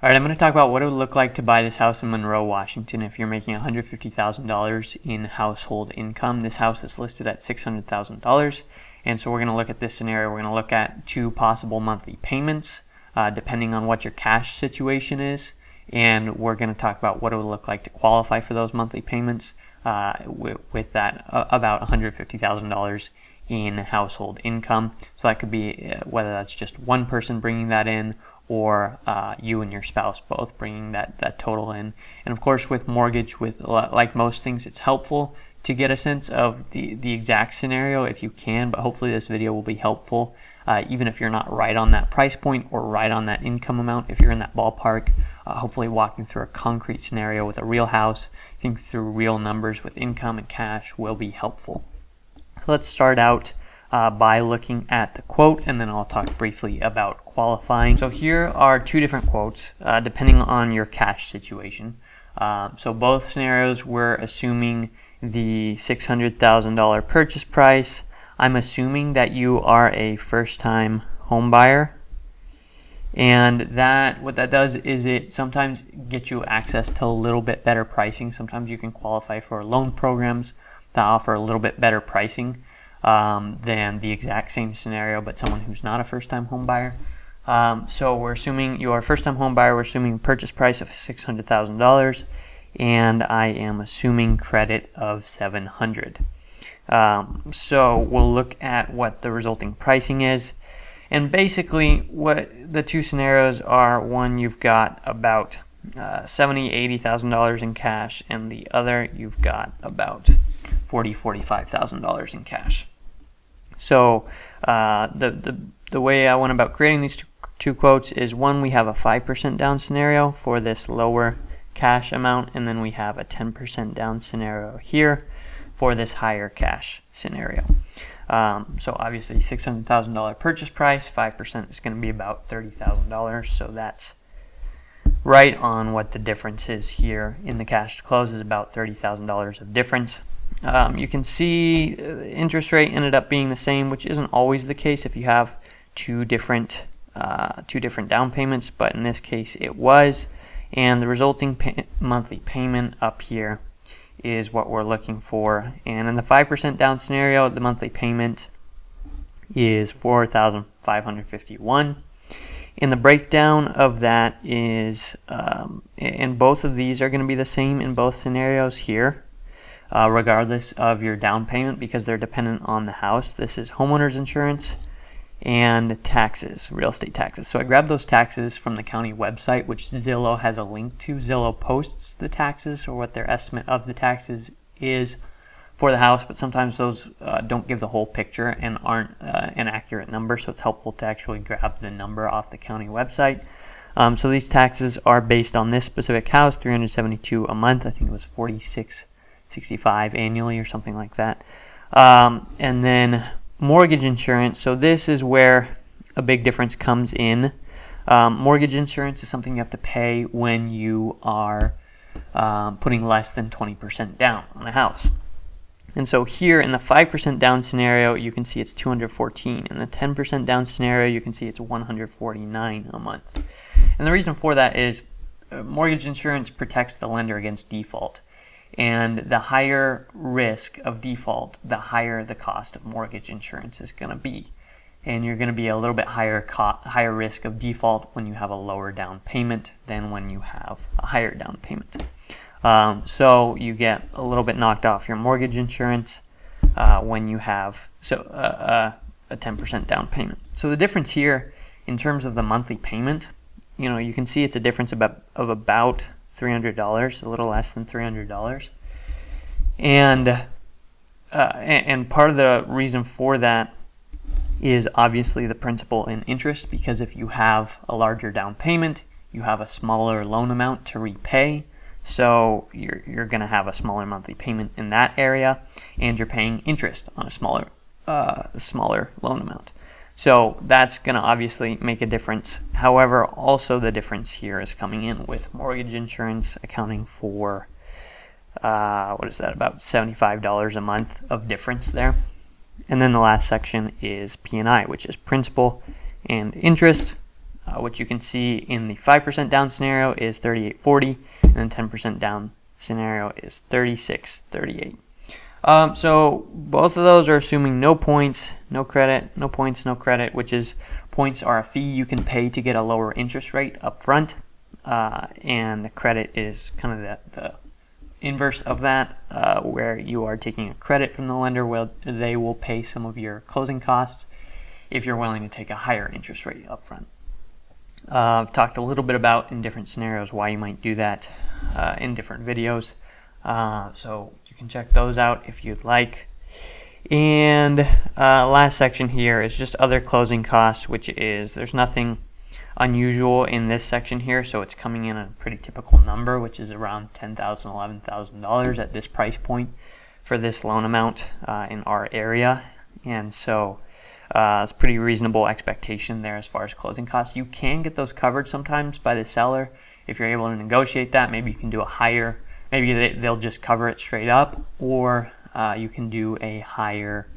All right, I'm going to talk about what it would look like to buy this house in Monroe, Washington if you're making $150,000 in household income. This house is listed at $600,000, and so we're going to look at this scenario. We're going to look at two possible monthly payments depending on what your cash situation is, and we're going to talk about what it would look like to qualify for those monthly payments with that about $150,000 in household income. So that could be whether that's just one person bringing that in or you and your spouse both bringing that total in. And of course, with mortgage, like most things, it's helpful to get a sense of the exact scenario if you can, but hopefully this video will be helpful even if you're not right on that price point or right on that income amount. If you're in that ballpark, hopefully walking through a concrete scenario with a real house, think through real numbers with income and cash will be helpful. So let's start out by looking at the quote, and then I'll talk briefly about qualifying. So here are two different quotes depending on your cash situation. So both scenarios, we're assuming the $600,000 purchase price. I'm assuming that you are a first-time home buyer, and what that does is it sometimes gets you access to a little bit better pricing. Sometimes you can qualify for loan programs that offer a little bit better pricing than the exact same scenario, but someone who's not a first-time home buyer. So we're assuming you are a first-time home buyer. We're assuming purchase price of $600,000, and I am assuming credit of $700. So we'll look at what the resulting pricing is, and basically what the two scenarios are: one, you've got about $70,000-$80,000 in cash, and the other you've got about $45,000 in cash. So the way I went about creating these two quotes is, one, we have a 5% down scenario for this lower cash amount, and then we have a 10% down scenario here for this higher cash scenario. So obviously $600,000 purchase price, 5% is going to be about $30,000, so that's right on what the difference is here in the cash to close, is about $30,000 of difference. You can see the interest rate ended up being the same, which isn't always the case if you have two different down payments, but in this case it was. And the resulting monthly payment up here is what we're looking for. And in the 5% down scenario, the monthly payment is $4,551. And the breakdown of that is, and both of these are going to be the same in both scenarios here, regardless of your down payment, because they're dependent on the house. This is homeowners insurance and taxes, real estate taxes. So I grabbed those taxes from the county website, which Zillow has a link to. Zillow posts the taxes, or what their estimate of the taxes is for the house, but sometimes those don't give the whole picture and aren't an accurate number, so it's helpful to actually grab the number off the county website. So these taxes are based on this specific house, $372 a month. I think it was $46.65 annually or something like that. And then mortgage insurance. So this is where a big difference comes in. Mortgage insurance is something you have to pay when you are putting less than 20% down on a house. And so here in the 5% down scenario, you can see it's $214. In the 10% down scenario, you can see it's $149 a month. And the reason for that is mortgage insurance protects the lender against default. And the higher risk of default, the higher the cost of mortgage insurance is going to be. And you're going to be a little bit higher risk of default when you have a lower down payment than when you have a higher down payment. So you get a little bit knocked off your mortgage insurance when you have a 10% down payment. So the difference here in terms of the monthly payment, you can see it's a difference of about $300, a little less than $300, and part of the reason for that is obviously the principal and interest, because if you have a larger down payment, you have a smaller loan amount to repay, so you're going to have a smaller monthly payment in that area, and you're paying interest on a smaller loan amount. So that's going to obviously make a difference. However, also the difference here is coming in with mortgage insurance accounting for, about $75 a month of difference there. And then the last section is P&I, which is principal and interest. What you can see in the 5% down scenario is 38.40, and then 10% down scenario is 36.38. So both of those are assuming no points, no credit, no points, no credit, which is points are a fee you can pay to get a lower interest rate up front, and credit is kind of the inverse of that, where you are taking a credit from the lender where they will pay some of your closing costs if you're willing to take a higher interest rate up front. I've talked a little bit about in different scenarios why you might do that in different videos, so you can check those out if you'd like. And last section here is just other closing costs, which is there's nothing unusual in this section here, so it's coming in at a pretty typical number, which is around $10,000, $11,000 at this price point for this loan amount in our area, and so it's a pretty reasonable expectation there as far as closing costs. You can get those covered sometimes by the seller if you're able to negotiate that. Maybe you can do a higher, maybe they'll just cover it straight up, or you can do a higher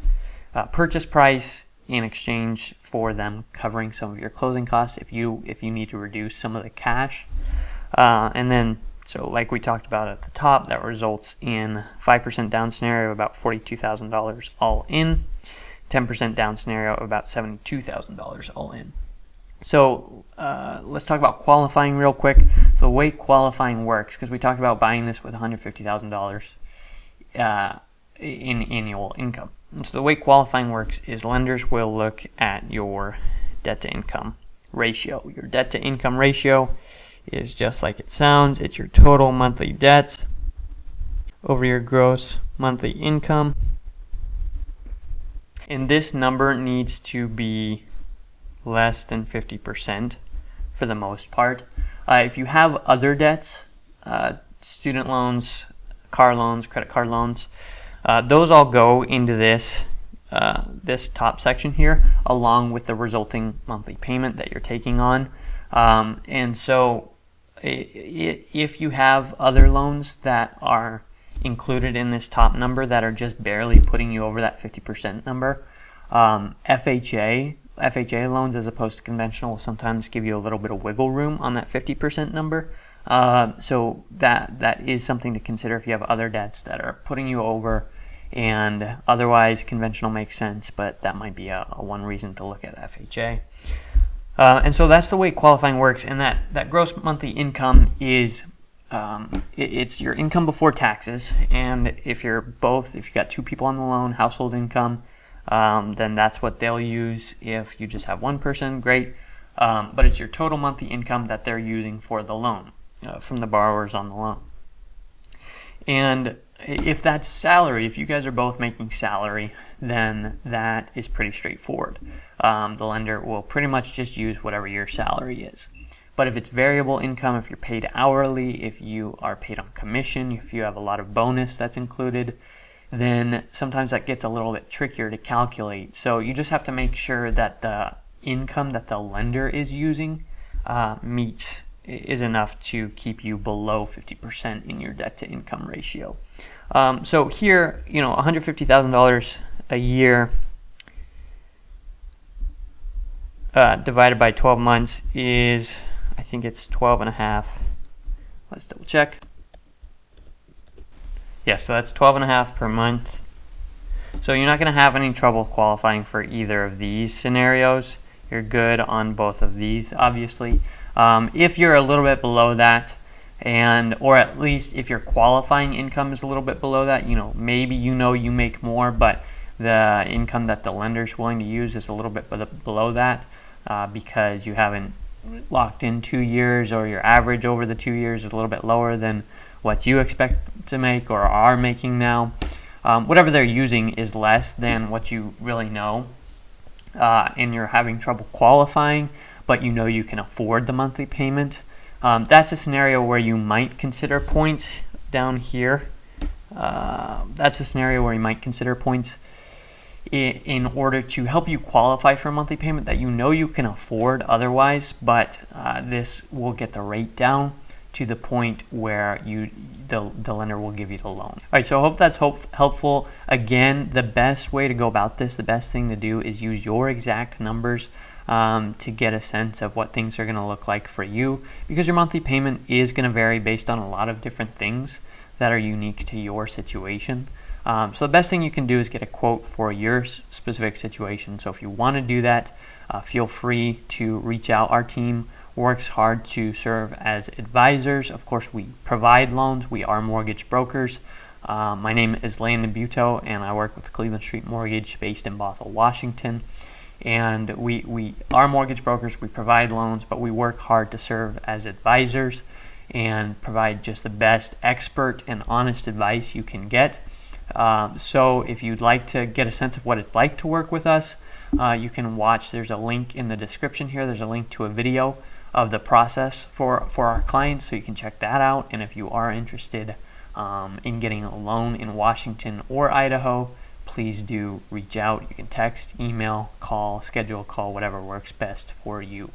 purchase price in exchange for them covering some of your closing costs if you need to reduce some of the cash. And then, so like we talked about at the top, that results in 5% down scenario about $42,000 all in, 10% down scenario about $72,000 all in. So let's talk about qualifying real quick. So the way qualifying works, because we talked about buying this with $150,000 in annual income. And so the way qualifying works is lenders will look at your debt to income ratio. Your debt to income ratio is just like it sounds. It's your total monthly debt over your gross monthly income. And this number needs to be less than 50% for the most part. If you have other debts, student loans, car loans, credit card loans, those all go into this top section here, along with the resulting monthly payment that you're taking on. And so if you have other loans that are included in this top number that are just barely putting you over that 50% number, FHA loans as opposed to conventional will sometimes give you a little bit of wiggle room on that 50% number. So that is something to consider if you have other debts that are putting you over, and otherwise conventional makes sense, but that might be a one reason to look at FHA. And so that's the way qualifying works, and that gross monthly income is it's your income before taxes, and if you got two people on the loan, household income, then that's what they'll use. If you just have one person, great, but it's your total monthly income that they're using for the loan from the borrowers on the loan. And if that's salary, if you guys are both making salary, then that is pretty straightforward. The lender will pretty much just use whatever your salary is. But if it's variable income, if you're paid hourly, if you are paid on commission, if you have a lot of bonus that's included, then sometimes that gets a little bit trickier to calculate. So you just have to make sure that the income that the lender is using is enough to keep you below 50% in your debt to income ratio. So here, $150,000 a year divided by 12 months is, I think it's 12 and a half. Let's double check. Yeah, so that's 12 and a half per month. So you're not going to have any trouble qualifying for either of these scenarios. You're good on both of these, obviously. If you're a little bit below that, or at least if your qualifying income is a little bit below that, maybe you make more, but the income that the lender's willing to use is a little bit below that because you haven't locked in 2 years, or your average over the 2 years is a little bit lower than what you expect to make or are making now. Whatever they're using is less than what you really know, and you're having trouble qualifying, but you can afford the monthly payment. That's a scenario where you might consider points down here. That's a scenario where you might consider points in order to help you qualify for a monthly payment that you can afford otherwise, but this will get the rate down to the point where the lender will give you the loan. All right, so I hope that's helpful. Again, the best way to go about this, the best thing to do is use your exact numbers to get a sense of what things are going to look like for you, because your monthly payment is going to vary based on a lot of different things that are unique to your situation. So the best thing you can do is get a quote for your specific situation. So if you want to do that, feel free to reach out. Our team works hard to serve as advisors. Of course, we provide loans. We are mortgage brokers. My name is Landon Buteau, and I work with Cleveland Street Mortgage based in Bothell, Washington. And we are mortgage brokers. We provide loans, but we work hard to serve as advisors and provide just the best expert and honest advice you can get. So if you'd like to get a sense of what it's like to work with us, you can watch. There's a link in the description here. There's a link to a video of the process for our clients, so you can check that out. And if you are interested in getting a loan in Washington or Idaho, please do reach out. You can text, email, call, schedule a call, whatever works best for you.